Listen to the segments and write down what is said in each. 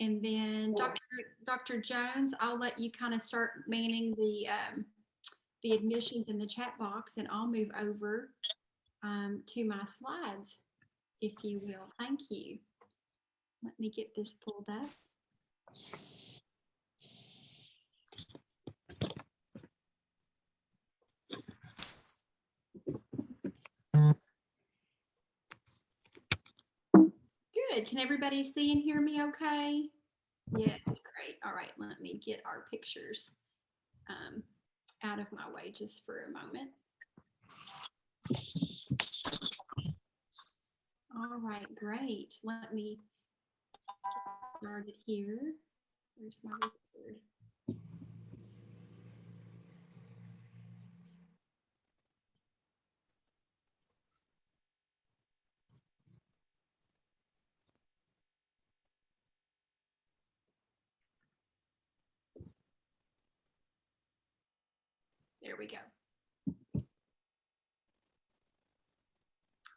And then Dr. Jones, I'll let you kind of start manning the admissions in the chat box, and I'll move over to my slides, if you will. Thank you. Let me get this pulled up. Good. Can everybody see and hear me okay? Yes, great. All right, let me get our pictures out of my way just for a moment. All right, great. Let me start it here. Where's my record? There we go.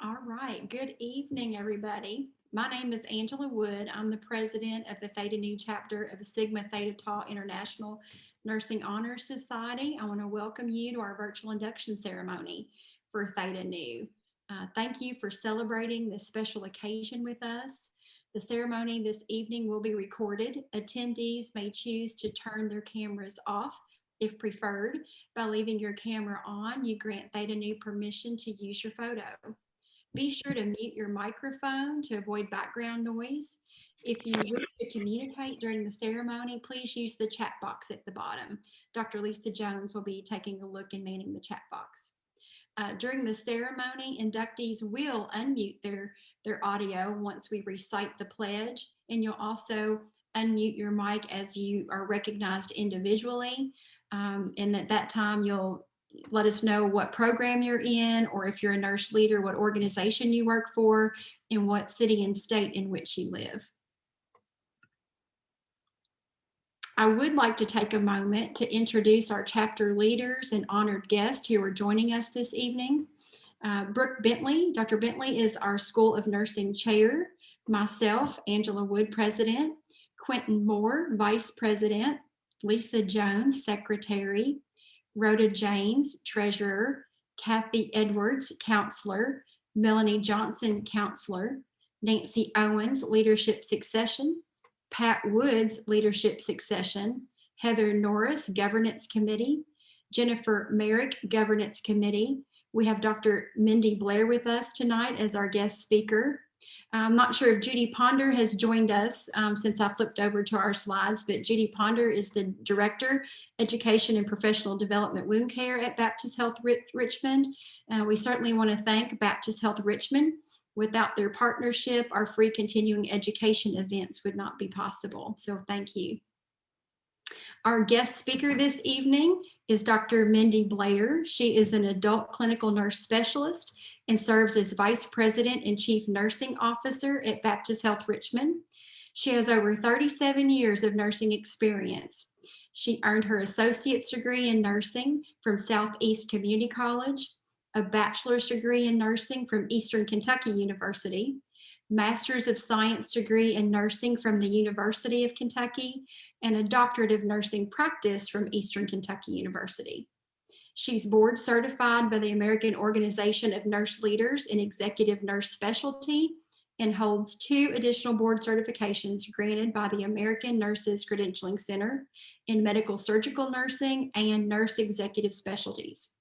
All right, good evening, everybody. My name is Angela Wood. I'm the president of the Theta Nu chapter of Sigma Theta Tau International Nursing Honor Society. I want to welcome you to our virtual induction ceremony for Theta Nu. Thank you for celebrating this special occasion with us. The ceremony this evening will be recorded. Attendees may choose to turn their cameras off if preferred. By leaving your camera on, you grant Theta Nu permission to use your photo. Be sure to mute your microphone to avoid background noise. If you wish to communicate during the ceremony, please use the chat box at the bottom. Dr. Lisa Jones will be taking a look and manning the chat box. During the ceremony, inductees will unmute their audio once we recite the pledge, and you'll also unmute your mic as you are recognized individually. And at that time, you'll let us know what program you're in, or if you're a nurse leader, what organization you work for, and what city and state in which you live. I would like to take a moment to introduce our chapter leaders and honored guests who are joining us this evening. Brooke Bentley, Dr. Bentley is our School of Nursing chair. Myself, Angela Wood, president. Quentin Moore, vice president. Lisa Jones, secretary. Rhoda Janes, treasurer. Kathy Edwards, counselor. Melanie Johnson, counselor. Nancy Owens, leadership succession. Pat Woods, leadership succession. Heather Norris, governance committee. Jennifer Merrick, governance committee. We have Dr. Mindy Blair with us tonight as our guest speaker. I'm not sure if Judy Ponder has joined us since I flipped over to our slides, but Judy Ponder is the Director, Education and Professional Development Wound Care at Baptist Health Richmond. We certainly want to thank Baptist Health Richmond. Without their partnership, our free continuing education events would not be possible. So thank you. Our guest speaker this evening is Dr. Mindy Blair. She is an adult clinical nurse specialist and serves as Vice President and Chief Nursing Officer at Baptist Health Richmond. She has over 37 years of nursing experience. She earned her associate's degree in nursing from Southeast Community College, a bachelor's degree in nursing from Eastern Kentucky University, Master's of Science degree in nursing from the University of Kentucky, and a doctorate of nursing practice from Eastern Kentucky University. She's board certified by the American Organization of Nurse Leaders in Executive Nurse Specialty and holds 2 additional board certifications granted by the American Nurses Credentialing Center in medical surgical nursing and nurse executive specialties.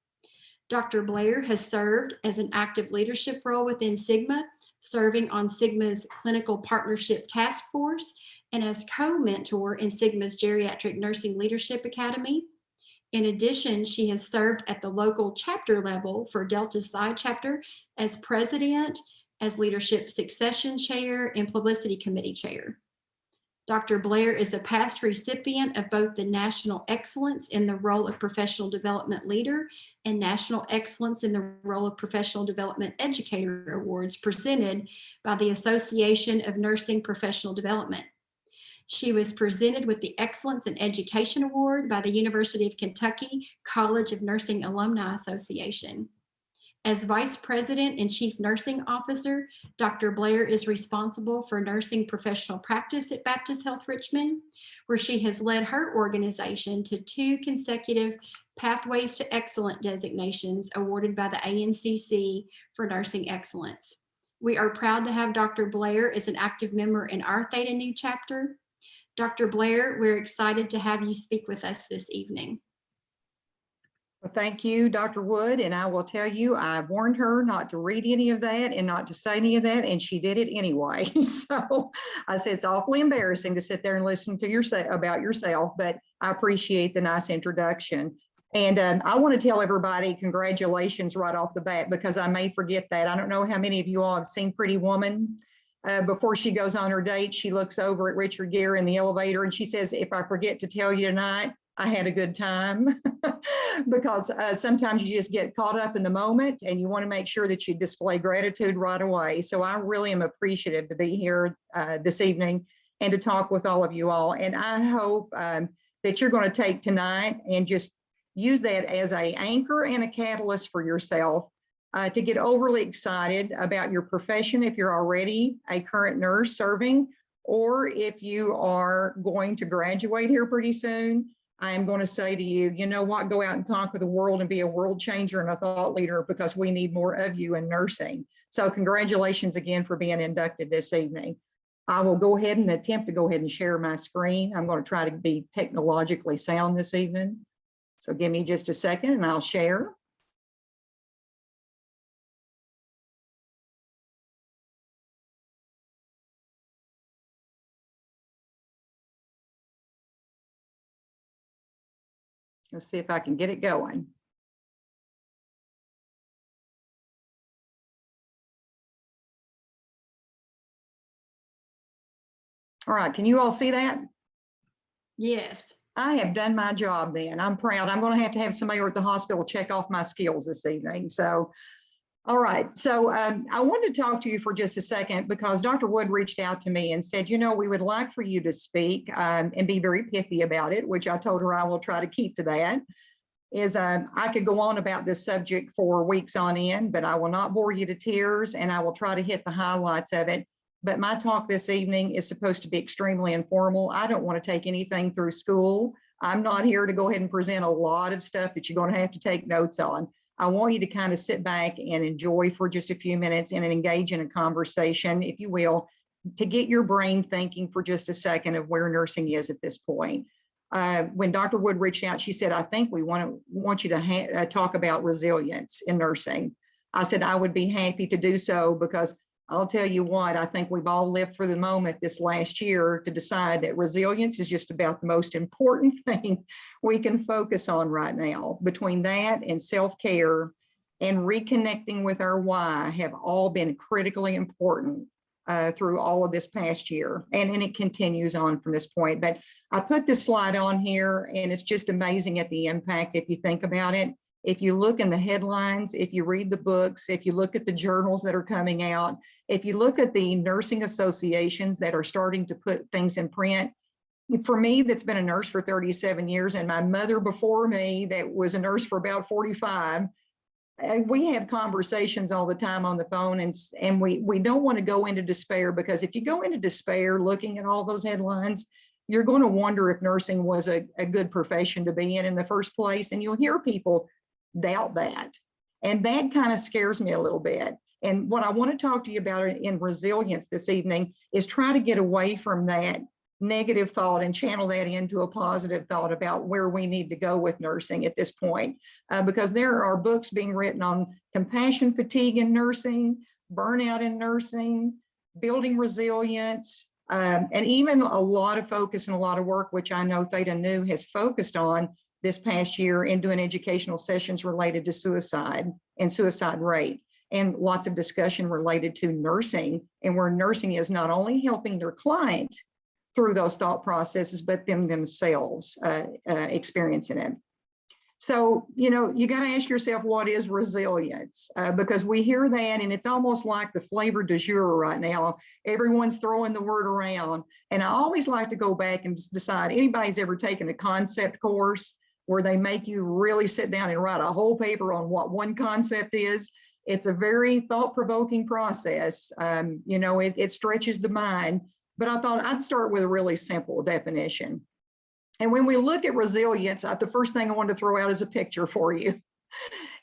Dr. Blair has served as an active leadership role within Sigma, serving on Sigma's Clinical Partnership Task Force and as co-mentor in Sigma's Geriatric Nursing Leadership Academy. In addition, she has served at the local chapter level for Delta Psi chapter as president, as leadership succession chair, and publicity committee chair. Dr. Blair is a past recipient of both the National Excellence in the Role of Professional Development Leader and National Excellence in the Role of Professional Development Educator Awards presented by the Association of Nursing Professional Development. She was presented with the Excellence in Education Award by the University of Kentucky College of Nursing Alumni Association. As Vice President and Chief Nursing Officer, Dr. Blair is responsible for nursing professional practice at Baptist Health Richmond, where she has led her organization to 2 consecutive Pathways to Excellence designations awarded by the ANCC for nursing excellence. We are proud to have Dr. Blair as an active member in our Theta Nu chapter. Dr. Blair, we're excited to have you speak with us this evening. Well, thank you, Dr. Wood, and I will tell you, I warned her not to read any of that and not to say any of that, and she did it anyway. So I said, it's awfully embarrassing to sit there and listen to about yourself, but I appreciate the nice introduction. And I want to tell everybody congratulations right off the bat, because I may forget that. I don't know how many of you all have seen Pretty Woman. Before she goes on her date, she looks over at Richard Gere in the elevator and she says, if I forget to tell you tonight, I had a good time. Because sometimes you just get caught up in the moment and you want to make sure that you display gratitude right away. So I really am appreciative to be here this evening and to talk with all of you all. And I hope that you're going to take tonight and just use that as an anchor and a catalyst for yourself to get overly excited about your profession if you're already a current nurse serving, or if you are going to graduate here pretty soon. I am going to say to you, you know what, go out and conquer the world and be a world changer and a thought leader, because we need more of you in nursing. So congratulations again for being inducted this evening. I will go ahead and attempt to go ahead and share my screen. I'm going to try to be technologically sound this evening. So give me just a second and I'll share. Let's see if I can get it going. All right, can you all see that? Yes. I have done my job then. I'm proud. I'm going to have somebody at the hospital check off my skills this evening. So, all right. So I wanted to talk to you for just a second because Dr. Wood reached out to me and said, you know, we would like for you to speak and be very pithy about it, which I told her I will try to keep to that. I could go on about this subject for weeks on end, but I will not bore you to tears and I will try to hit the highlights of it. But my talk this evening is supposed to be extremely informal. I don't want to take anything through school. I'm not here to go ahead and present a lot of stuff that you're going to have to take notes on. I want you to kind of sit back and enjoy for just a few minutes and engage in a conversation, if you will, to get your brain thinking for just a second of where nursing is at this point. When Dr. Wood reached out, she said, I think we want you to talk about resilience in nursing. I said, I would be happy to do so, because I'll tell you what, I think we've all lived for the moment this last year to decide that resilience is just about the most important thing we can focus on right now. Between that and self-care and reconnecting with our why have all been critically important through all of this past year. And it continues on from this point. But I put this slide on here and it's just amazing at the impact if you think about it. If you look in the headlines, if you read the books, if you look at the journals that are coming out, if you look at the nursing associations that are starting to put things in print, for me, that's been a nurse for 37 years, and my mother before me that was a nurse for about 45, we have conversations all the time on the phone, and we don't want to go into despair, because if you go into despair looking at all those headlines, you're going to wonder if nursing was a good profession to be in the first place, and you'll hear people doubt that. And that kind of scares me a little bit. And what I want to talk to you about in resilience this evening is try to get away from that negative thought and channel that into a positive thought about where we need to go with nursing at this point. Because there are books being written on compassion fatigue in nursing, burnout in nursing, building resilience, and even a lot of focus and a lot of work, which I know Theta Nu has focused on this past year in doing educational sessions related to suicide and suicide rate, and lots of discussion related to nursing, and where nursing is not only helping their client through those thought processes, but them themselves experiencing it. So, you know, you got to ask yourself, what is resilience? Because we hear that and it's almost like the flavor du jour right now. Everyone's throwing the word around. And I always like to go back and just decide, anybody's ever taken a concept course where they make you really sit down and write a whole paper on what one concept is? It's a very thought-provoking process. It stretches the mind, but I thought I'd start with a really simple definition. And when we look at resilience, the first thing I want to throw out is a picture for you.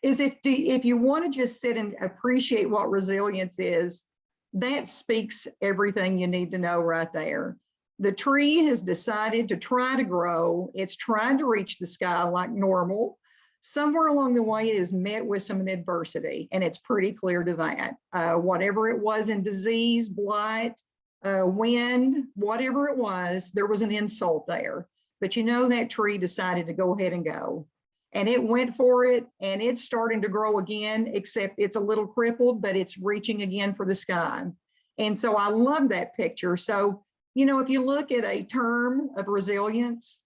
Is if you want to just sit and appreciate what resilience is, that speaks everything you need to know right there. The tree has decided to try to grow. It's trying to reach the sky like normal. Somewhere along the way, it is met with some adversity, and it's pretty clear to that. Whatever it was in disease, blight, wind, whatever it was, there was an insult there. But that tree decided to go ahead and go. And it went for it, and it's starting to grow again, except it's a little crippled, but it's reaching again for the sky. And so I love that picture. So, if you look at a term of resilience,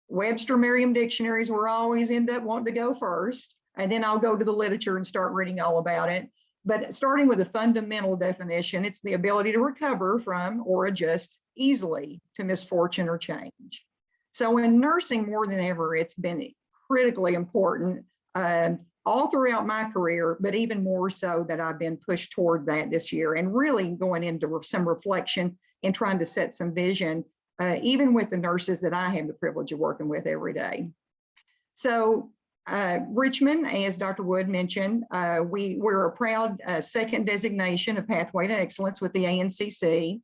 Webster Merriam dictionaries will always end up wanting to go first, and then I'll go to the literature and start reading all about it. But starting with a fundamental definition, it's the ability to recover from or adjust easily to misfortune or change. So in nursing, more than ever, it's been critically important all throughout my career, but even more so that I've been pushed toward that this year and really going into some reflection and trying to set some vision, even with the nurses that I have the privilege of working with every day. So Richmond, as Dr. Wood mentioned, we're a proud second designation of Pathway to Excellence with the ANCC.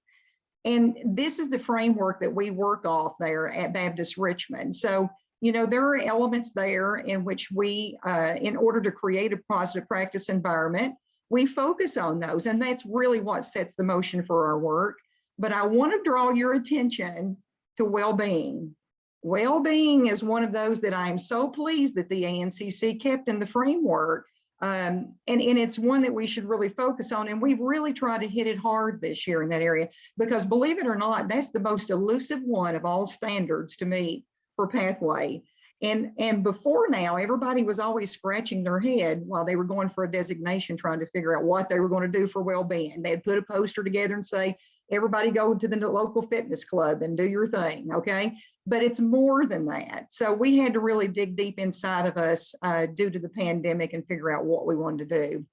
And this is the framework that we work off there at Baptist Richmond. So there are elements there in which we, in order to create a positive practice environment, we focus on those. And that's really what sets the motion for our work. But I want to draw your attention to well-being. Well-being is one of those that I am so pleased that the ANCC kept in the framework. And it's one that we should really focus on. And we've really tried to hit it hard this year in that area, because believe it or not, that's the most elusive one of all standards to meet for Pathway. And before now, everybody was always scratching their head while they were going for a designation, trying to figure out what they were going to do for well-being. They'd put a poster together and say, everybody go to the local fitness club and do your thing, okay? But it's more than that. So we had to really dig deep inside of us due to the pandemic and figure out what we wanted to do.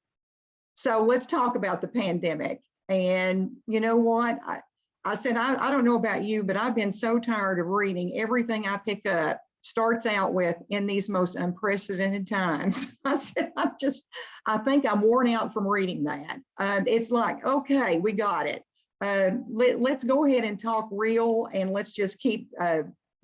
So let's talk about the pandemic. And you know what? I said, I don't know about you, but I've been so tired of reading everything I pick up starts out with in these most unprecedented times. I said, I think I'm worn out from reading that. It's like, okay, we got it. Let's go ahead and talk real, and let's just keep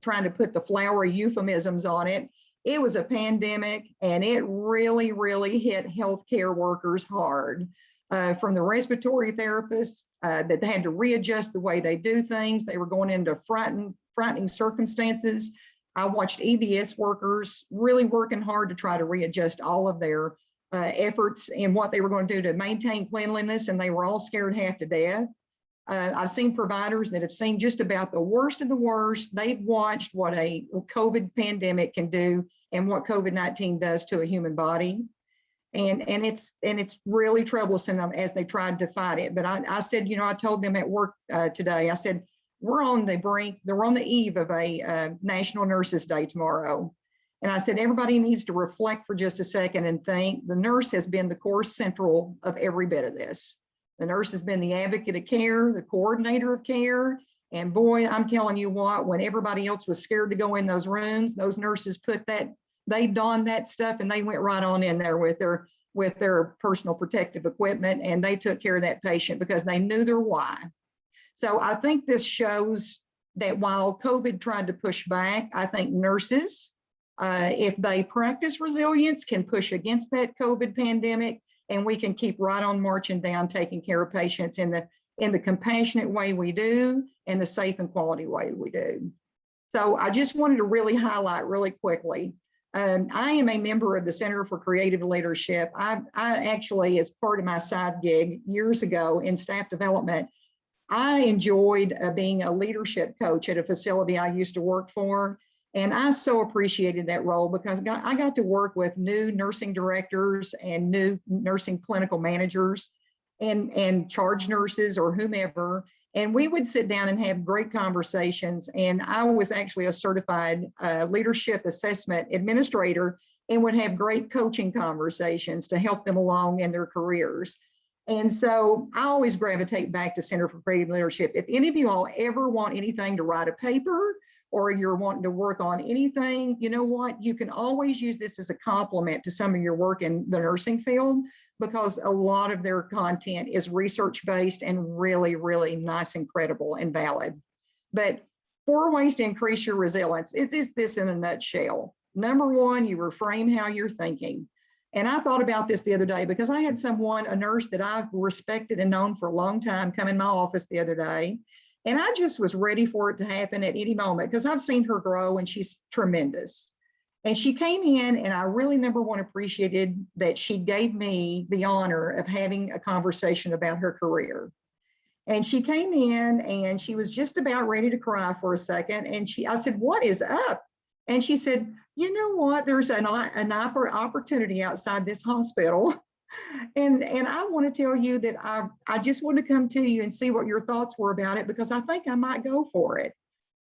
trying to put the flowery euphemisms on it. It was a pandemic, and it really, really hit healthcare workers hard. From the respiratory therapists that they had to readjust the way they do things. They were going into frightening circumstances. I watched EBS workers really working hard to try to readjust all of their efforts in what they were going to do to maintain cleanliness, and they were all scared half to death. I've seen providers that have seen just about the worst of the worst. They've watched what a COVID pandemic can do and what COVID-19 does to a human body. And it's really troublesome as they tried to fight it. But I said, I told them at work today, I said, we're on the brink, they're on the eve of a National Nurses Day tomorrow. And I said, everybody needs to reflect for just a second and think the nurse has been the core central of every bit of this. The nurse has been the advocate of care, the coordinator of care. And boy, I'm telling you what, when everybody else was scared to go in those rooms, those nurses they donned that stuff and they went right on in there with their personal protective equipment, and they took care of that patient because they knew their why. So I think this shows that while COVID tried to push back, I think nurses, if they practice resilience, can push against that COVID pandemic, and we can keep right on marching down, taking care of patients in the compassionate way we do and the safe and quality way we do. So I just wanted to really highlight really quickly. I am a member of the Center for Creative Leadership. I actually, as part of my side gig years ago in staff development, I enjoyed being a leadership coach at a facility I used to work for. And I so appreciated that role because I got to work with new nursing directors and new nursing clinical managers and charge nurses or whomever. And we would sit down and have great conversations. And I was actually a certified leadership assessment administrator. and would have great coaching conversations to help them along in their careers. And so I always gravitate back to Center for Creative Leadership. If any of you all ever want anything to write a paper, or you're wanting to work on anything, you know what? You can always use this as a compliment to some of your work in the nursing field, because a lot of their content is research-based and really, really nice and credible and valid. But 4 ways to increase your resilience. Is this in a nutshell? Number 1, you reframe how you're thinking. And I thought about this the other day because I had someone, a nurse that I've respected and known for a long time, come in my office the other day. And I just was ready for it to happen at any moment because I've seen her grow and she's tremendous. And she came in, and I really, number 1, appreciated that she gave me the honor of having a conversation about her career. And she came in and she was just about ready to cry for a second. And I said, "What is up?" And she said, "You know what? There's an opportunity outside this hospital. And I want to tell you that I just want to come to you and see what your thoughts were about it, because I think I might go for it."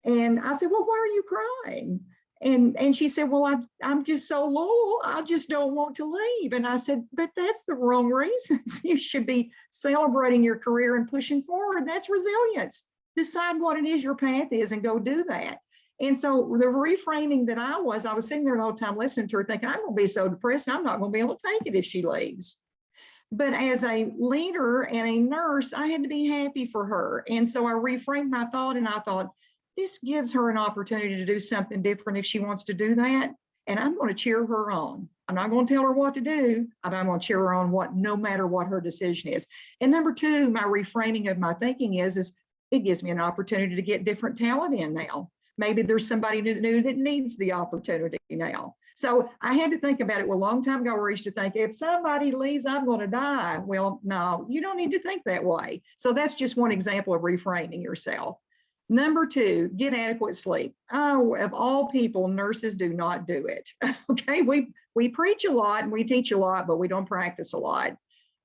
And I said, "Well, why are you crying?" And she said, "Well, I'm just so loyal. I just don't want to leave." And I said, "But that's the wrong reasons. You should be celebrating your career and pushing forward. That's resilience. Decide what it is your path is and go do that." And so the reframing that I was sitting there the whole time listening to her thinking, I'm going to be so depressed, I'm not going to be able to take it if she leaves. But as a leader and a nurse, I had to be happy for her. And so I reframed my thought, and I thought, this gives her an opportunity to do something different if she wants to do that. And I'm going to cheer her on. I'm not going to tell her what to do, but I'm going to cheer her on no matter what her decision is. And number 2, my reframing of my thinking is it gives me an opportunity to get different talent in now. Maybe there's somebody new that needs the opportunity now. So I had to think about it. Well, a long time ago, where I used to think, if somebody leaves, I'm going to die. Well, no, you don't need to think that way. So that's just one example of reframing yourself. Number 2, get adequate sleep. Oh, of all people, nurses do not do it. Okay, we preach a lot and we teach a lot, but we don't practice a lot.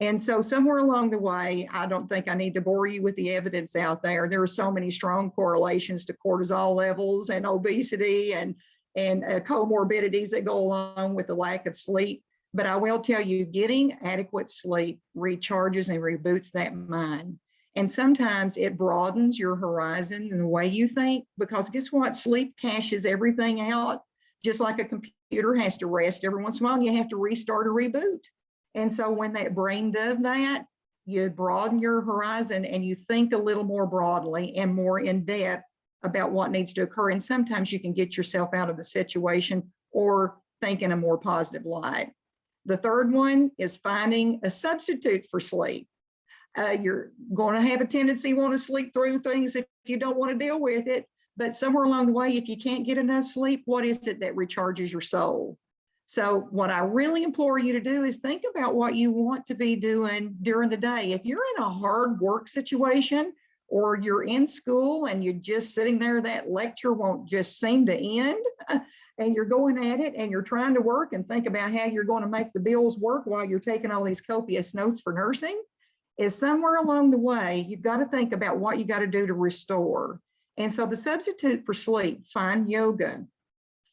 And so somewhere along the way, I don't think I need to bore you with the evidence out there. There are so many strong correlations to cortisol levels and obesity and comorbidities that go along with the lack of sleep. But I will tell you, getting adequate sleep recharges and reboots that mind. And sometimes it broadens your horizon and the way you think, because guess what? Sleep caches everything out. Just like a computer has to rest every once in a while, you have to restart or reboot. And so when that brain does that, you broaden your horizon and you think a little more broadly and more in depth about what needs to occur. And sometimes you can get yourself out of the situation or think in a more positive light. The third one is finding a substitute for sleep. You're going to have a tendency to want to sleep through things if you don't want to deal with it. But somewhere along the way, if you can't get enough sleep, what is it that recharges your soul? So what I really implore you to do is think about what you want to be doing during the day. If you're in a hard work situation, or you're in school and you're just sitting there, that lecture won't just seem to end, and you're going at it and you're trying to work and think about how you're going to make the bills work while you're taking all these copious notes for nursing, is somewhere along the way, you've got to think about what you got to do to restore. And so the substitute for sleep, find yoga,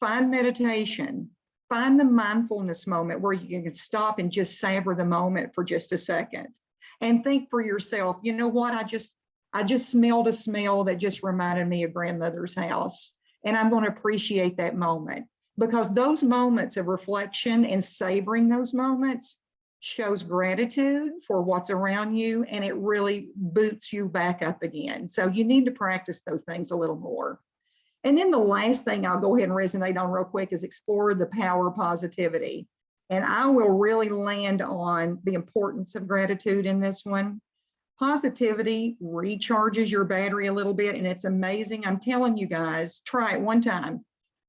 find meditation, find the mindfulness moment where you can stop and just savor the moment for just a second and think for yourself, you know what, I just smelled a smell that just reminded me of grandmother's house. And I'm going to appreciate that moment, because those moments of reflection and savoring those moments shows gratitude for what's around you, and it really boots you back up again. So you need to practice those things a little more. And then the last thing I'll go ahead and resonate on real quick is explore the power of positivity. And I will really land on the importance of gratitude in this one. Positivity recharges your battery a little bit, and it's amazing. I'm telling you guys, try it one time.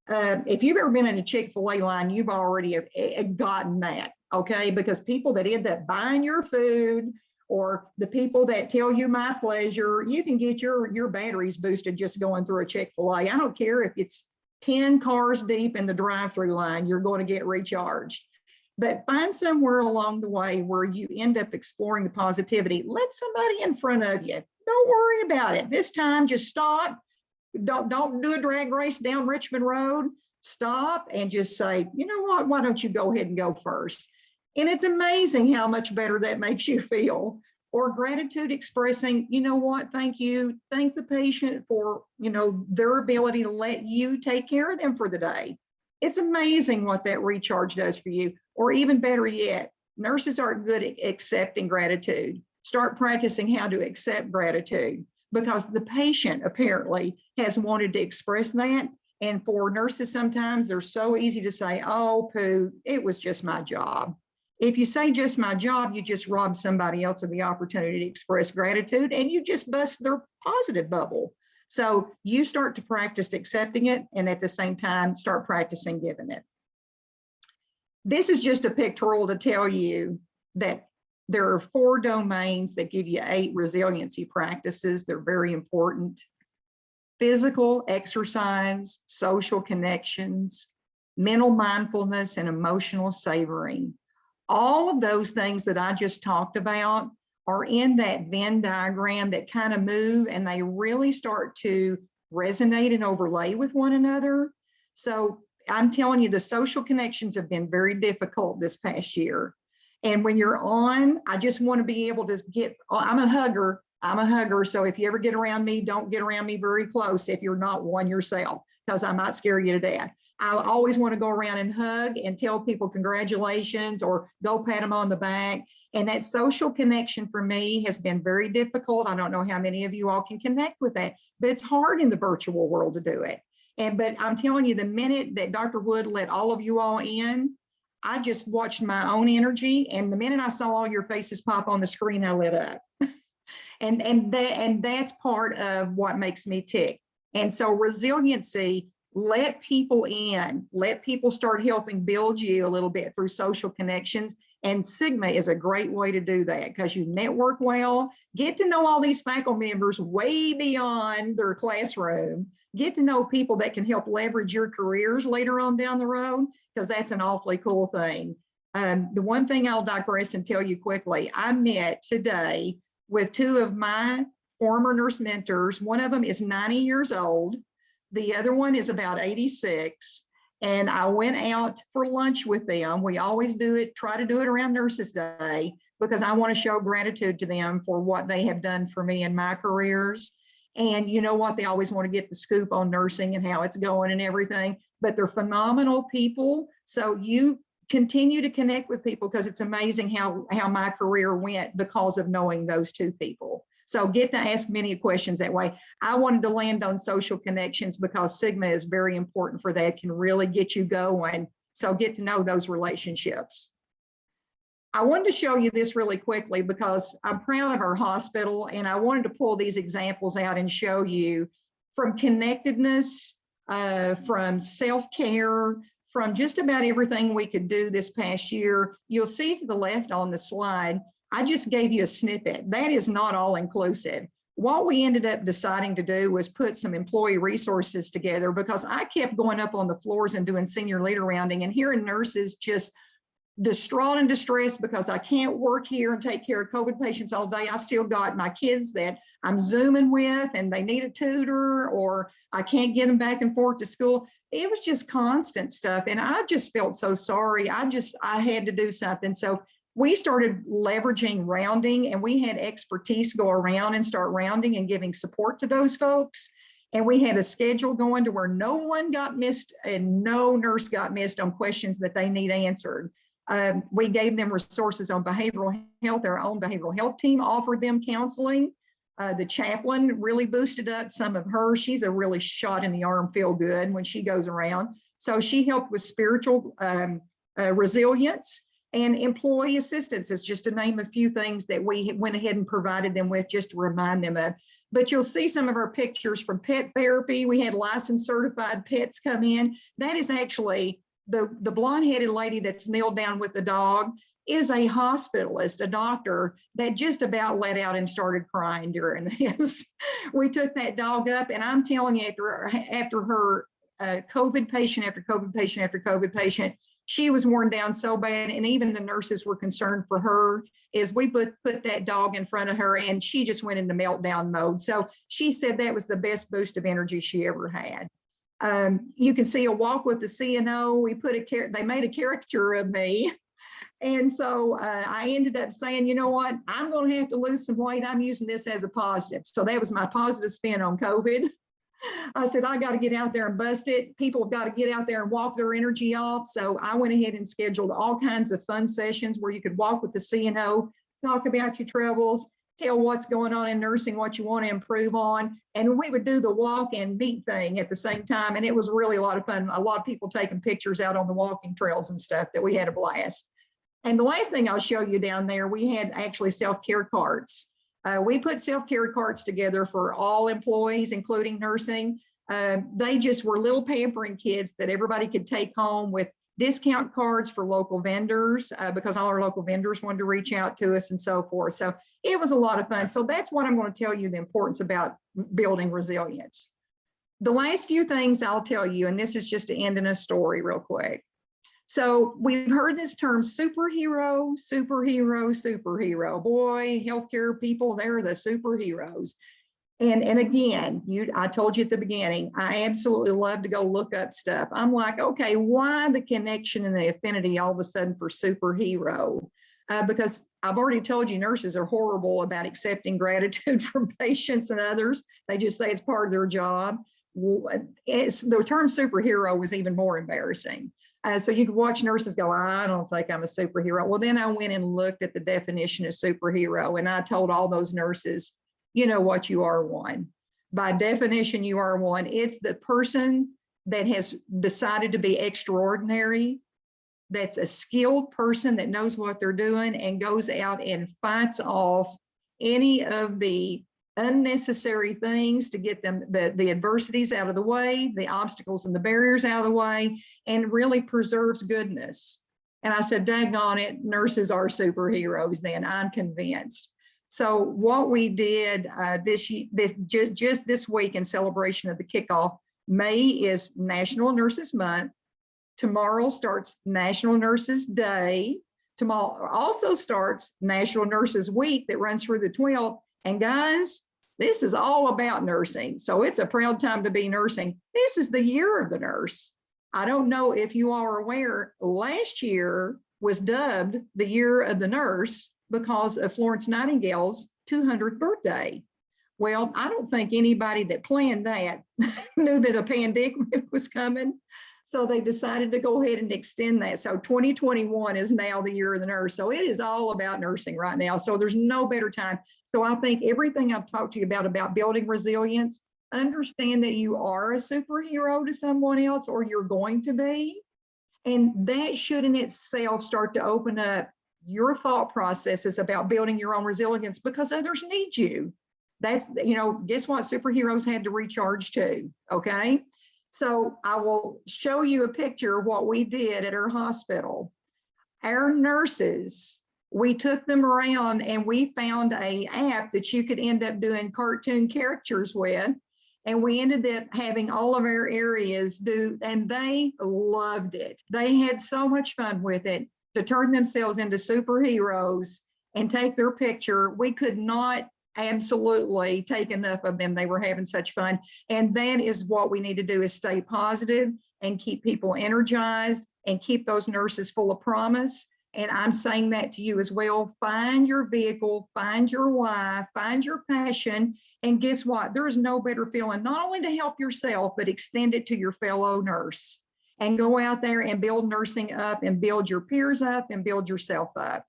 If you've ever been in a Chick-fil-A line, you've already gotten that, okay? Because people that end up buying your food, or the people that tell you my pleasure, you can get your batteries boosted just going through a Chick-fil-A. I don't care if it's 10 cars deep in the drive-through line, you're going to get recharged. But find somewhere along the way where you end up exploring the positivity. Let somebody in front of you. Don't worry about it. This time, just stop. Don't do a drag race down Richmond Road. stop and just say, you know what, why don't you go ahead and go first? And it's amazing how much better that makes you feel. Or gratitude expressing, you know what, thank you. Thank the patient for, their ability to let you take care of them for the day. It's amazing what that recharge does for you. Or even better yet, nurses aren't good at accepting gratitude. Start practicing how to accept gratitude, because the patient apparently has wanted to express that. And for nurses, sometimes they're so easy to say, oh, poo, it was just my job. If you say just my job, you just rob somebody else of the opportunity to express gratitude, and you just bust their positive bubble. So you start to practice accepting it, and at the same time, start practicing giving it. This is just a pictorial to tell you that there are 4 domains that give you 8 resiliency practices. They're very important. Physical exercise, social connections, mental mindfulness, and emotional savoring. All of those things that I just talked about are in that Venn diagram that kind of move, and they really start to resonate and overlay with one another. So I'm telling you, the social connections have been very difficult this past year. And when you're on, I just want to be able to I'm a hugger. So if you ever get around me, don't get around me very close if you're not one yourself, because I might scare you to death. I always want to go around and hug and tell people congratulations or go pat them on the back. And that social connection for me has been very difficult. I don't know how many of you all can connect with that, but it's hard in the virtual world to do it. But I'm telling you, the minute that Dr. Wood let all of you all in, I just watched my own energy. And the minute I saw all your faces pop on the screen, I lit up. and that's part of what makes me tick. And so resiliency, let people in, let people start helping build you a little bit through social connections. And Sigma is a great way to do that, because you network well, get to know all these faculty members way beyond their classroom, get to know people that can help leverage your careers later on down the road, because that's an awfully cool thing. The one thing I'll digress and tell you quickly, I met today with 2 of my former nurse mentors. One of them is 90 years old. The other one is about 86. And I went out for lunch with them. We always do it, try to do it around Nurses Day, because I want to show gratitude to them for what they have done for me in my careers. And you know what? They always want to get the scoop on nursing and how it's going and everything, but they're phenomenal people. So you continue to connect with people, because it's amazing how my career went because of knowing those 2 people. So get to ask many questions that way. I wanted to land on social connections because Sigma is very important for that, can really get you going. So get to know those relationships. I wanted to show you this really quickly because I'm proud of our hospital, and I wanted to pull these examples out and show you from connectedness, from self-care, from just about everything we could do this past year. You'll see to the left on the slide, I just gave you a snippet. That is not all inclusive. What we ended up deciding to do was put some employee resources together, because I kept going up on the floors and doing senior leader rounding and hearing nurses just distraught and distressed because I can't work here and take care of COVID patients all day. I've still got my kids that I'm Zooming with and they need a tutor, or I can't get them back and forth to school. It was just constant stuff. And I just felt so sorry. I had to do something. So we started leveraging rounding, and we had expertise go around and start rounding and giving support to those folks. And we had a schedule going to where no one got missed and no nurse got missed on questions that they need answered. We gave them resources on behavioral health. Our own behavioral health team offered them counseling. The chaplain really boosted up some of her. She's a really shot in the arm, feel good when she goes around. So she helped with spiritual resilience. And employee assistance is just to name a few things that we went ahead and provided them with just to remind them of. But you'll see some of our pictures from pet therapy. We had licensed certified pets come in. That is actually the blonde-headed lady that's kneeled down with the dog is a hospitalist, a doctor that just about let out and started crying during this. We took that dog up, and I'm telling you, after her COVID patient after COVID patient after COVID patient, she was worn down so bad, and even the nurses were concerned for her. Is we put that dog in front of her, and she just went into meltdown mode. So she said that was the best boost of energy she ever had. You can see a walk with the CNO. They made a caricature of me. And so I ended up saying, you know what, I'm going to have to lose some weight. I'm using this as a positive. So that was my positive spin on COVID. I said, I got to get out there and bust it. People have got to get out there and walk their energy off. So I went ahead and scheduled all kinds of fun sessions where you could walk with the CNO, talk about your troubles, tell what's going on in nursing, what you want to improve on. And we would do the walk and meet thing at the same time. And it was really a lot of fun. A lot of people taking pictures out on the walking trails and stuff that we had a blast. And the last thing I'll show you down there, we had actually self-care carts. We put self-care carts together for all employees, including nursing. They just were little pampering kits that everybody could take home with discount cards for local vendors because all our local vendors wanted to reach out to us and so forth. So it was a lot of fun. So that's what I'm going to tell you the importance about building resilience. The last few things I'll tell you, and this is just to end in a story real quick. So we've heard this term superhero, superhero, superhero. Boy, healthcare people, they're the superheroes. And again, I told you at the beginning, I absolutely love to go look up stuff. I'm like, okay, why the connection and the affinity all of a sudden for superhero? Because I've already told you nurses are horrible about accepting gratitude from patients and others. They just say it's part of their job. The term superhero was even more embarrassing. So you could watch nurses go, I don't think I'm a superhero. Well, then I went and looked at the definition of superhero, and I told all those nurses, you know what, you are one. By definition, you are one. It's the person that has decided to be extraordinary, that's a skilled person that knows what they're doing and goes out and fights off any of the unnecessary things to get them the adversities out of the way, the obstacles and the barriers out of the way, and really preserves goodness. And I said, daggone it, nurses are superheroes then, I'm convinced. So what we did just this week in celebration of the kickoff, May is National Nurses Month. Tomorrow starts National Nurses Day. Tomorrow also starts National Nurses Week that runs through the 12th. And guys, this is all about nursing. So it's a proud time to be nursing. This is the year of the nurse. I don't know if you all are aware, last year was dubbed the year of the nurse because of Florence Nightingale's 200th birthday. Well, I don't think anybody that planned that knew that a pandemic was coming. So they decided to go ahead and extend that. So 2021 is now the year of the nurse. So it is all about nursing right now. So there's no better time. So I think everything I've talked to you about building resilience, understand that you are a superhero to someone else, or you're going to be. And that should in itself start to open up your thought processes about building your own resilience, because others need you. That's, guess what? Superheroes had to recharge too, okay? So I will show you a picture of what we did at our hospital. Our nurses, we took them around and we found an app that you could end up doing cartoon characters with. And we ended up having all of our areas do, and they loved it. They had so much fun with it to turn themselves into superheroes and take their picture. We could not absolutely take enough of them. They were having such fun. And that is what we need to do, is stay positive and keep people energized and keep those nurses full of promise. And I'm saying that to you as well. Find your vehicle, find your why, find your passion. And guess what? There is no better feeling, not only to help yourself, but extend it to your fellow nurse and go out there and build nursing up and build your peers up and build yourself up.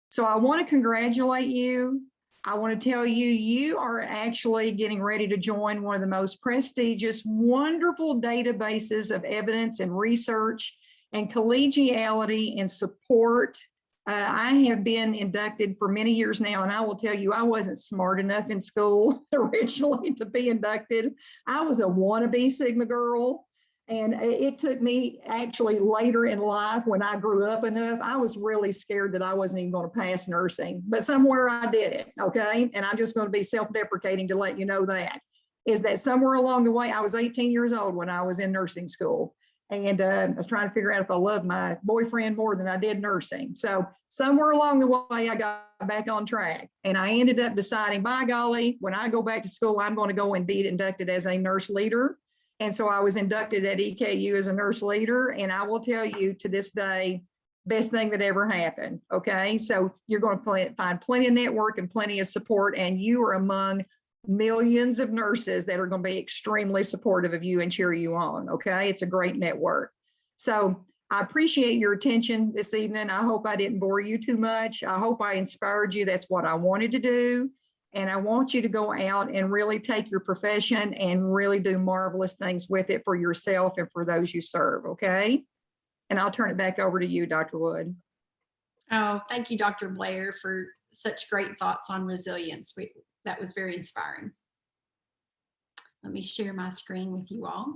So I want to congratulate you. I want to tell you, you are actually getting ready to join one of the most prestigious, wonderful databases of evidence and research and collegiality and support. I have been inducted for many years now, and I will tell you, I wasn't smart enough in school originally to be inducted. I was a wannabe Sigma girl. And it took me actually later in life, when I grew up enough, I was really scared that I wasn't even going to pass nursing, but somewhere I did it, okay? And I'm just going to be self-deprecating to let you know that, is that somewhere along the way, I was 18 years old when I was in nursing school. And I was trying to figure out if I loved my boyfriend more than I did nursing. So somewhere along the way, I got back on track. And I ended up deciding, by golly, when I go back to school, I'm going to go and be inducted as a nurse leader. And so I was inducted at EKU as a nurse leader. And I will tell you, to this day, best thing that ever happened. Okay. So you're going to find plenty of network and plenty of support, and you are among millions of nurses that are going to be extremely supportive of you and cheer you on. Okay. It's a great network. So I appreciate your attention this evening. I hope I didn't bore you too much. I hope I inspired you. That's what I wanted to do. And I want you to go out and really take your profession and really do marvelous things with it for yourself and for those you serve. Okay. And I'll turn it back over to you, Dr. Wood. Oh, thank you, Dr. Blair, for such great thoughts on resilience. That was very inspiring. Let me share my screen with you all.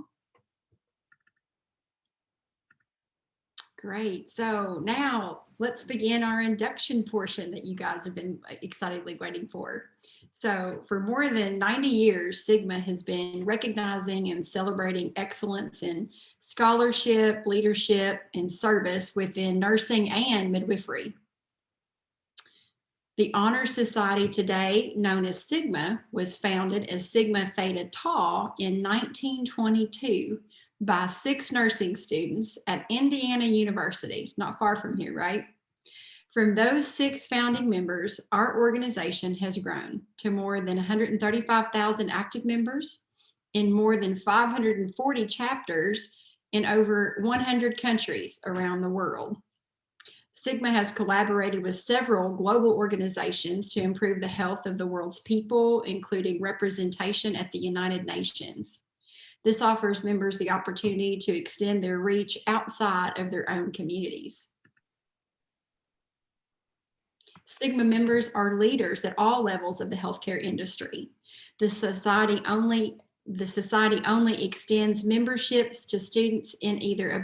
Great. So now let's begin our induction portion that you guys have been excitedly waiting for. So for more than 90 years, Sigma has been recognizing and celebrating excellence in scholarship, leadership, and service within nursing and midwifery. The Honor Society today, known as Sigma, was founded as Sigma Theta Tau in 1922 by 6 nursing students at Indiana University, not far from here, right? From those 6 founding members, our organization has grown to more than 135,000 active members in more than 540 chapters in over 100 countries around the world. Sigma has collaborated with several global organizations to improve the health of the world's people, including representation at the United Nations. This offers members the opportunity to extend their reach outside of their own communities. Sigma members are leaders at all levels of the healthcare industry. The society only extends memberships to students in either a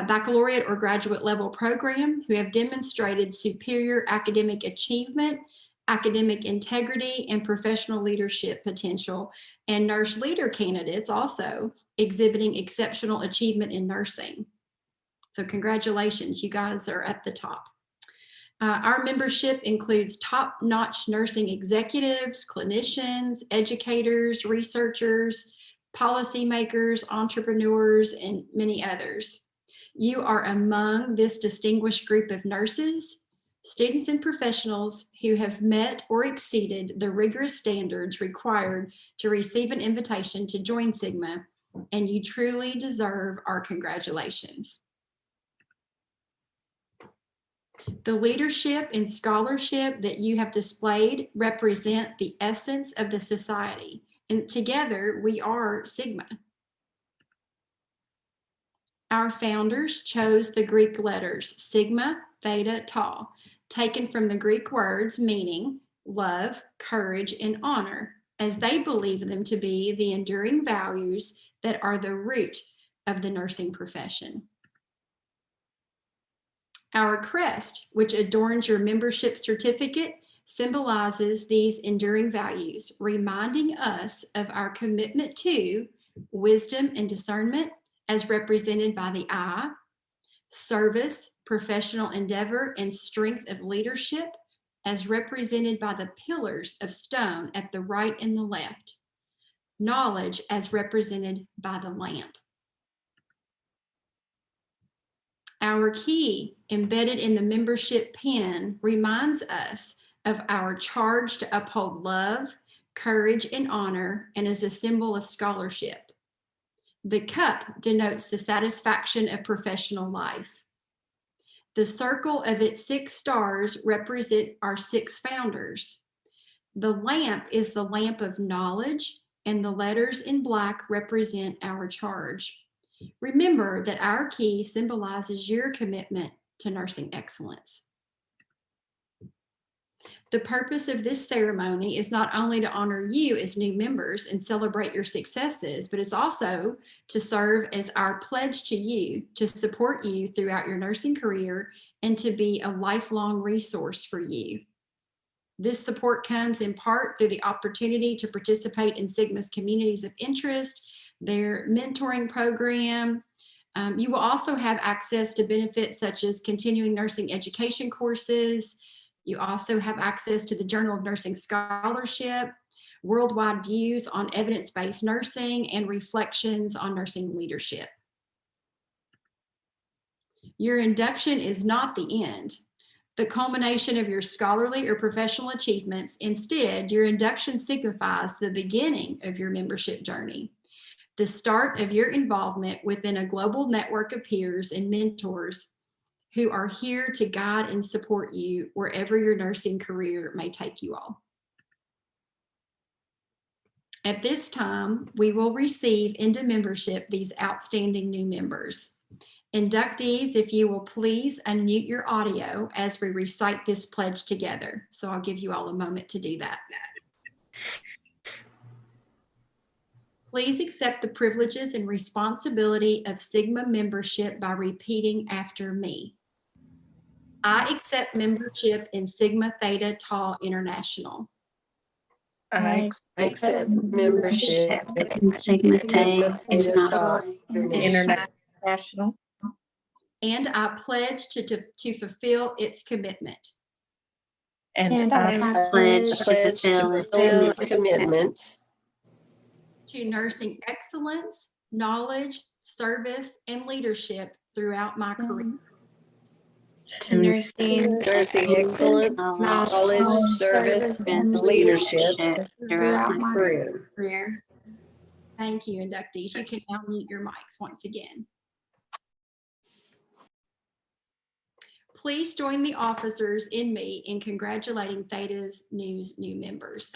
baccalaureate or graduate level program who have demonstrated superior academic achievement, academic integrity, and professional leadership potential, and nurse leader candidates also exhibiting exceptional achievement in nursing. So congratulations, you guys are at the top. Our membership includes top-notch nursing executives, clinicians, educators, researchers, policymakers, entrepreneurs, and many others. You are among this distinguished group of nurses, students, and professionals who have met or exceeded the rigorous standards required to receive an invitation to join Sigma, and you truly deserve our congratulations. The leadership and scholarship that you have displayed represent the essence of the society, and together we are Sigma. Our founders chose the Greek letters Sigma, Theta, Tau, taken from the Greek words meaning love, courage, and honor, as they believe them to be the enduring values that are the root of the nursing profession. Our crest, which adorns your membership certificate, symbolizes these enduring values, reminding us of our commitment to wisdom and discernment, as represented by the I, service, professional endeavor, and strength of leadership, as represented by the pillars of stone at the right and the left, knowledge, as represented by the lamp. Our key, embedded in the membership pin, reminds us of our charge to uphold love, courage, and honor, and is a symbol of scholarship. The cup denotes the satisfaction of professional life. The circle of its 6 stars represent our 6 founders. The lamp is the lamp of knowledge, and the letters in black represent our charge. Remember that our key symbolizes your commitment to nursing excellence. The purpose of this ceremony is not only to honor you as new members and celebrate your successes, but it's also to serve as our pledge to you, to support you throughout your nursing career, and to be a lifelong resource for you. This support comes in part through the opportunity to participate in Sigma's communities of interest, their mentoring program. You will also have access to benefits such as continuing nursing education courses. You also have access to the Journal of Nursing Scholarship, worldwide views on evidence-based nursing, and reflections on nursing leadership. Your induction is not the end, the culmination of your scholarly or professional achievements. Instead, your induction signifies the beginning of your membership journey, the start of your involvement within a global network of peers and mentors who are here to guide and support you wherever your nursing career may take you all. At this time, we will receive into membership these outstanding new members. Inductees, if you will please unmute your audio as we recite this pledge together. So I'll give you all a moment to do that. Please accept the privileges and responsibility of Sigma membership by repeating after me. I accept membership in Sigma Theta Tau International. I accept membership in Sigma Theta Tau International. And I pledge to fulfill its commitment. And I I pledge to pledge to fulfill fulfill its its commitments To nursing excellence, knowledge, service, and leadership throughout my career. to nursing excellence, knowledge, service, and leadership throughout my career. career. Thank you, inductees. You can now mute your mics once again. Please join the officers in me in congratulating Theta Nu's new members.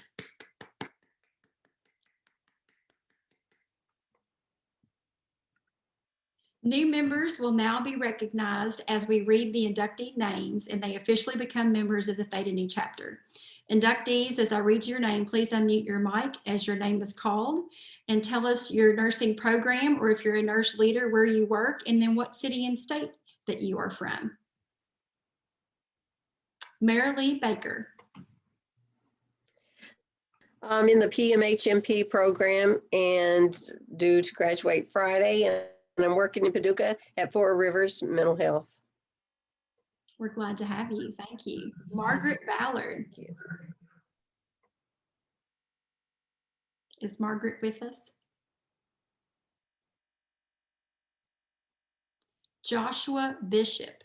New members will now be recognized as we read the inductee names and they officially become members of the Theta Nu chapter. Inductees, as I read your name, please unmute your mic as your name is called and tell us your nursing program, or if you're a nurse leader, where you work, and then what city and state that you are from. Marilee Baker. I'm in the PMHMP program and due to graduate Friday, and I'm working in Paducah at Four Rivers Mental Health. We're glad to have you. Thank you. Margaret Ballard. Thank you. Is Margaret with us? Joshua Bishop.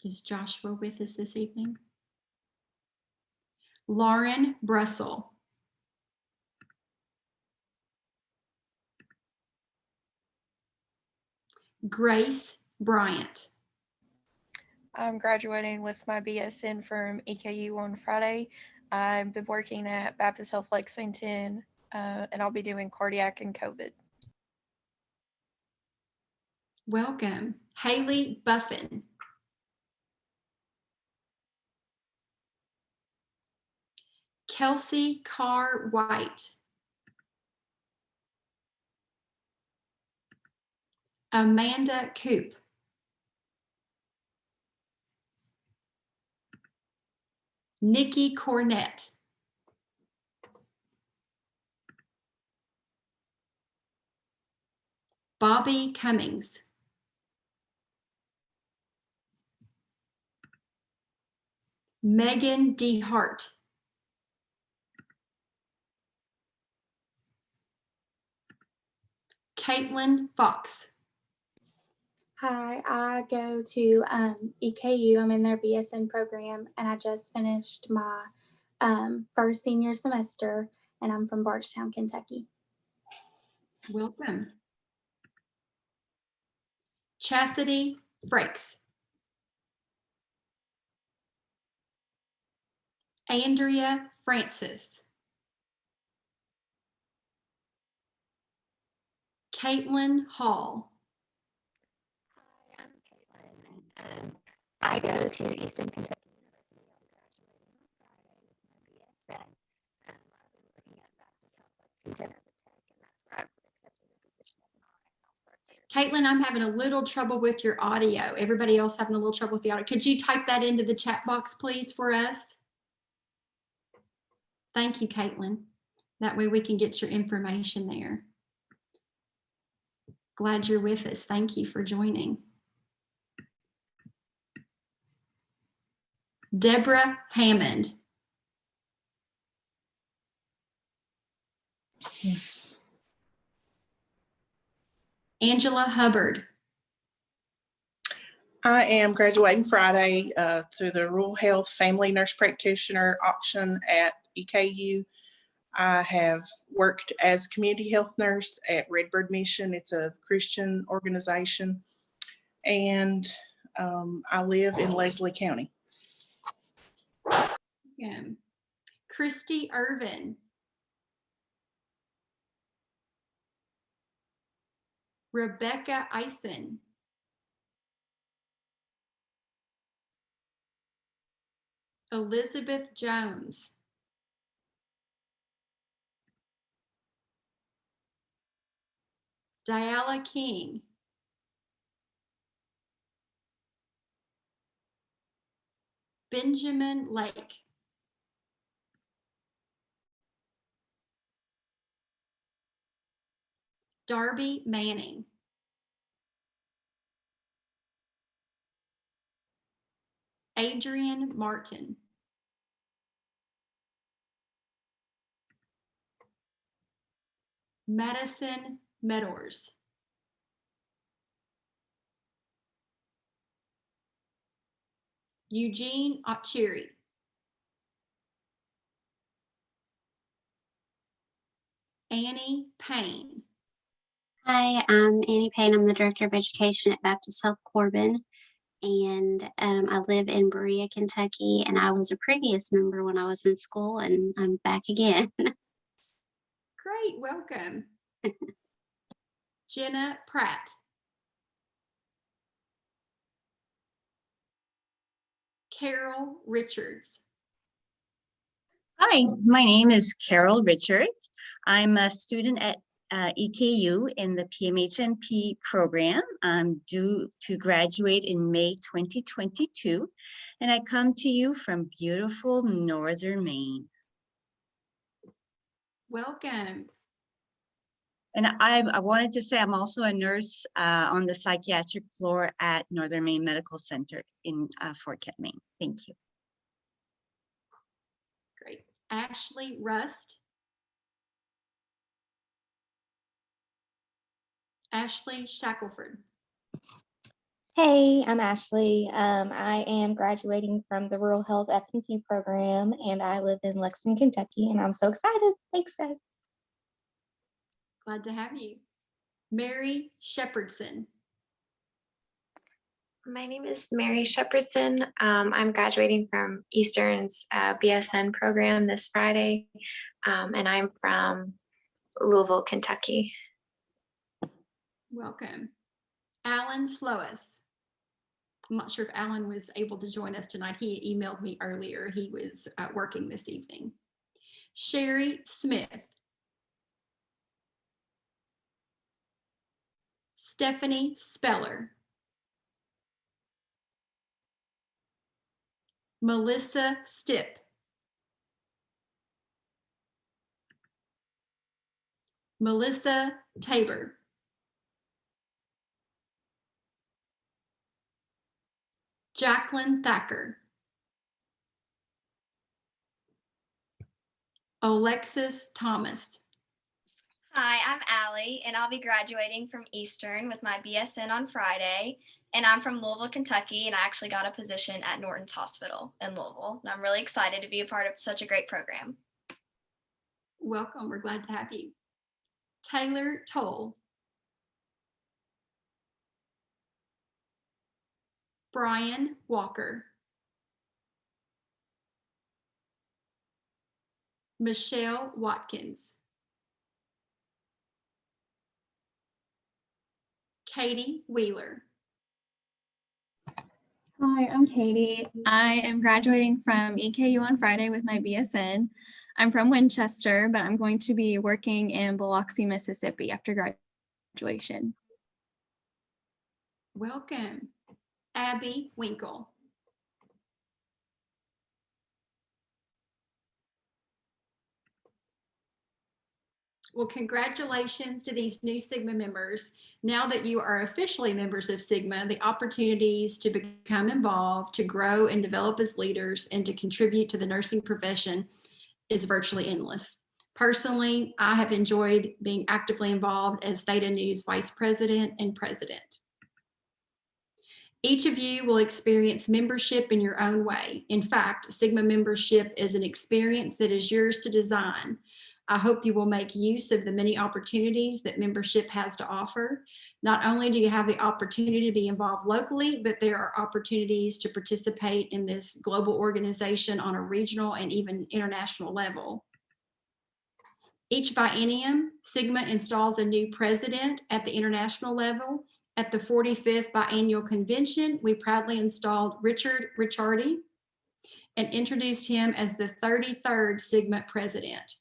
Is Joshua with us this evening? Lauren Brussel. Grace Bryant. I'm graduating with my BSN from EKU on Friday. I've been working at Baptist Health Lexington, and I'll be doing cardiac and COVID. Welcome. Haley Buffin. Kelsey Carr White. Amanda Coop. Nikki Cornett. Bobby Cummings. Megan D. Hart. Caitlin Fox. Hi, I go to EKU. I'm in their BSN program, and I just finished my first senior semester, and I'm from Bardstown, Kentucky. Welcome. Chastity Frakes. Andrea Francis. Caitlin Hall. Hi, I'm Caitlin. I go to Eastern Kentucky University. I'll be graduating on Friday with my BSN. I've been working at Baptist Health Lexington as a tech, and that's where I've accepted a position as an RN. I'll start there. Caitlin, I'm having a little trouble with your audio. Everybody else having a little trouble with the audio. Could you type that into the chat box, please, for us? Thank you, Caitlin. That way we can get your information there. Glad you're with us. Thank you for joining. Deborah Hammond. Angela Hubbard. I am graduating Friday through the Rural Health Family Nurse Practitioner option at EKU. I have worked as a community health nurse at Redbird Mission. It's a Christian organization. And I live in Leslie County. Christy Irvin. Rebecca Eisen. Elizabeth Jones. Diala King. Benjamin Lake. Darby Manning. Adrian Martin. Madison Meadors. Eugene Ochiri. Annie Payne. Hi, I'm Annie Payne. I'm the Director of Education at Baptist Health Corbin, and I live in Berea, Kentucky, and I was a previous member when I was in school, and I'm back again. Great, welcome. Jenna Pratt. Carol Richards. Hi, my name is Carol Richards. I'm a student at EKU in the PMHNP program. I'm due to graduate in May 2022, and I come to you from beautiful northern Maine. Welcome. And I wanted to say I'm also a nurse on the psychiatric floor at Northern Maine Medical Center in Fort Kent, Maine. Thank you. Great. Ashley Rust. Ashley Shackelford. Hey, I'm Ashley. I am graduating from the Rural Health F&P program, and I live in Lexington, Kentucky, and I'm so excited. Thanks, guys. Glad to have you. Mary Shepherdson. My name is Mary Shepherdson. I'm graduating from Eastern's BSN program this Friday, and I'm from Louisville, Kentucky. Welcome. Alan Sloas. I'm not sure if Alan was able to join us tonight. He emailed me earlier. He was working this evening. Sherry Smith. Stephanie Speller. Melissa Stipp. Melissa Tabor. Jacqueline Thacker. Alexis Thomas. Hi, I'm Allie, and I'll be graduating from Eastern with my BSN on Friday. And I'm from Louisville, Kentucky, and I actually got a position at Norton's Hospital in Louisville. And I'm really excited to be a part of such a great program. Welcome. We're glad to have you. Taylor Toll. Brian Walker. Michelle Watkins. Katie Wheeler. Hi, I'm Katie. I am graduating from EKU on Friday with my BSN. I'm from Winchester, but I'm going to be working in Biloxi, Mississippi after graduation. Welcome. Abby Winkle. Well, congratulations to these new Sigma members. Now that you are officially members of Sigma, the opportunities to become involved, to grow and develop as leaders, and to contribute to the nursing profession is virtually endless. Personally, I have enjoyed being actively involved as Theta Nu's Vice President and President. Each of you will experience membership in your own way. In fact, Sigma membership is an experience that is yours to design. I hope you will make use of the many opportunities that membership has to offer. Not only do you have the opportunity to be involved locally, but there are opportunities to participate in this global organization on a regional and even international level. Each biennium, Sigma installs a new president at the international level. At the 45th biannual convention, we proudly installed Richard Ricciardi and introduced him as the 33rd Sigma president.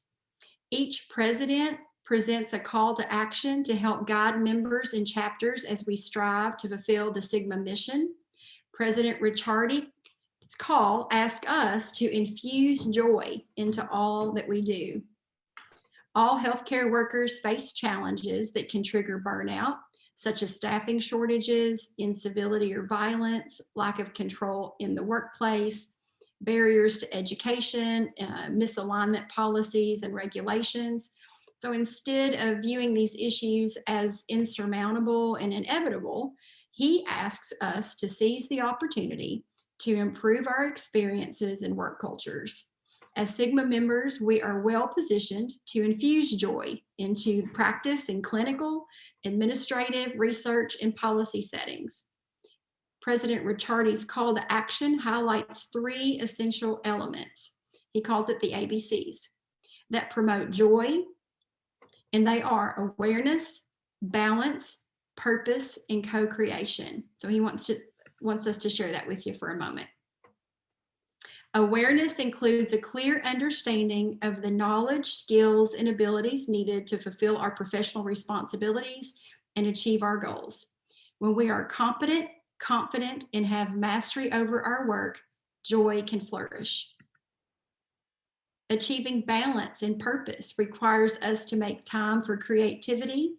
Each president presents a call to action to help guide members and chapters as we strive to fulfill the Sigma mission. President Ricciardi's call asks us to infuse joy into all that we do. All healthcare workers face challenges that can trigger burnout, such as staffing shortages, incivility or violence, lack of control in the workplace, barriers to education, misalignment policies and regulations. So instead of viewing these issues as insurmountable and inevitable, he asks us to seize the opportunity to improve our experiences and work cultures. As Sigma members, we are well positioned to infuse joy into practice in clinical, administrative, research, and policy settings. President Ricciardi's call to action highlights 3 essential elements. He calls it the ABCs that promote joy, and they are awareness, balance, purpose, and co-creation. So he wants us to share that with you for a moment. Awareness includes a clear understanding of the knowledge, skills, and abilities needed to fulfill our professional responsibilities and achieve our goals. When we are competent, confident, and have mastery over our work, joy can flourish. Achieving balance and purpose requires us to make time for creativity,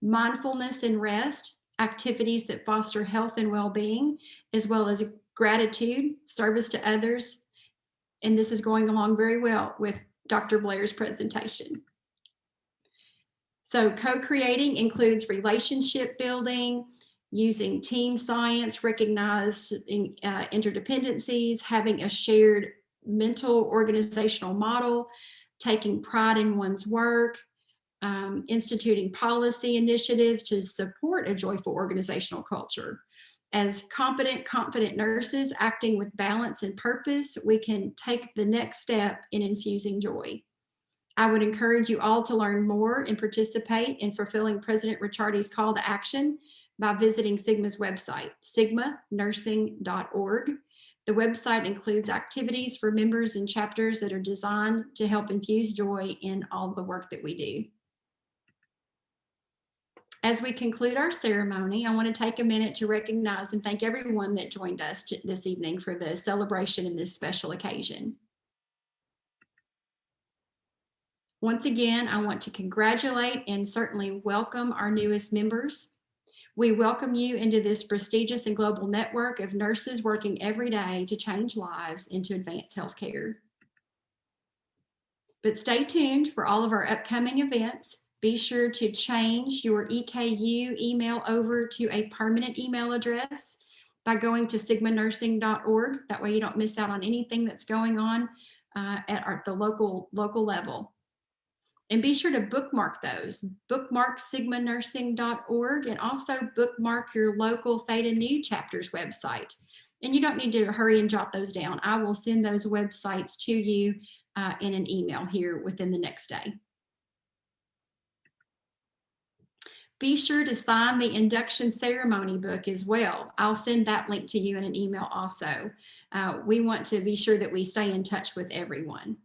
mindfulness and rest, activities that foster health and well-being, as well as gratitude, service to others. And this is going along very well with Dr. Blair's presentation. So co-creating includes relationship building, using team science, recognizing interdependencies, having a shared mental organizational model, taking pride in one's work, instituting policy initiatives to support a joyful organizational culture. As competent, confident nurses acting with balance and purpose, we can take the next step in infusing joy. I would encourage you all to learn more and participate in fulfilling President Ricciardi's call to action by visiting Sigma's website, sigmanursing.org. The website includes activities for members and chapters that are designed to help infuse joy in all the work that we do. As we conclude our ceremony, I want to take a minute to recognize and thank everyone that joined us this evening for the celebration in this special occasion. Once again, I want to congratulate and certainly welcome our newest members. We welcome you into this prestigious and global network of nurses working every day to change lives and to advance healthcare. But stay tuned for all of our upcoming events. Be sure to change your EKU email over to a permanent email address by going to sigmanursing.org. That way you don't miss out on anything that's going on at the local level. And be sure to bookmark those. Bookmark sigmanursing.org and also bookmark your local Theta Nu chapter's website. And you don't need to hurry and jot those down. I will send those websites to you in an email here within the next day. Be sure to sign the induction ceremony book as well. I'll send that link to you in an email also. We want to be sure that we stay in touch with everyone.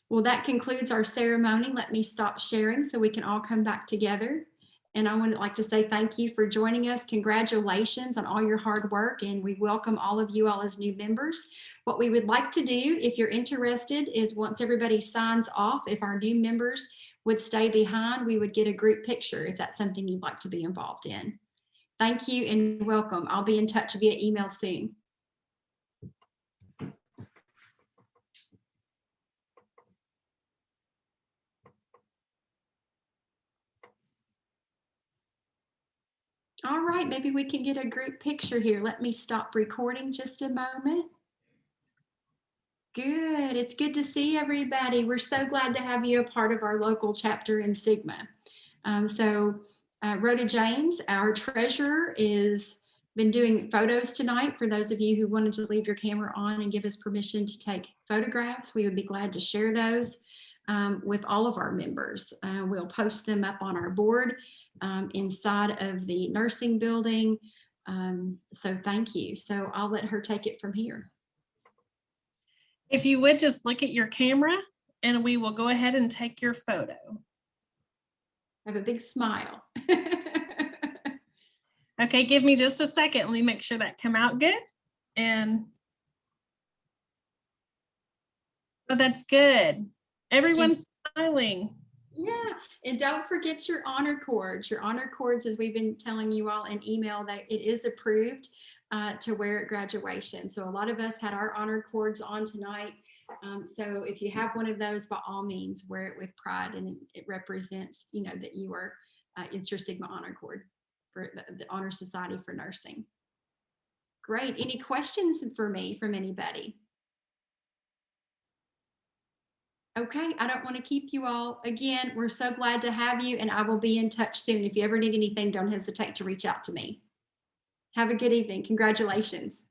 Well, that concludes our ceremony. Let me stop sharing so we can all come back together. And I would like to say thank you for joining us. Congratulations on all your hard work, and we welcome all of you all as new members. What we would like to do, if you're interested, is once everybody signs off, if our new members would stay behind, we would get a group picture if that's something you'd like to be involved in. Thank you and welcome. I'll be in touch via email soon. All right, maybe we can get a group picture here. Let me stop recording just a moment. Good, it's good to see everybody. We're so glad to have you a part of our local chapter in Sigma. Rhoda James, our treasurer, is been doing photos tonight. For those of you who wanted to leave your camera on and give us permission to take photographs, we would be glad to share those with all of our members. We'll post them up on our board inside of the nursing building. So thank you. So I'll let her take it from here. If you would just look at your camera and we will go ahead and take your photo. I have a big smile. Okay, give me just a second. Let me make sure that come out good. And oh, that's good. Everyone's smiling. Yeah, and don't forget your honor cords. Your honor cords, as we've been telling you all in email, that it is approved to wear at graduation. So a lot of us had our honor cords on tonight. So if you have one of those, by all means, wear it with pride, and it represents, you know, that you are, it's your Sigma honor cord for the Honor Society for Nursing. Great. Any questions for me from anybody? Okay, I don't want to keep you all. Again, we're so glad to have you, and I will be in touch soon. If you ever need anything, don't hesitate to reach out to me. Have a good evening. Congratulations.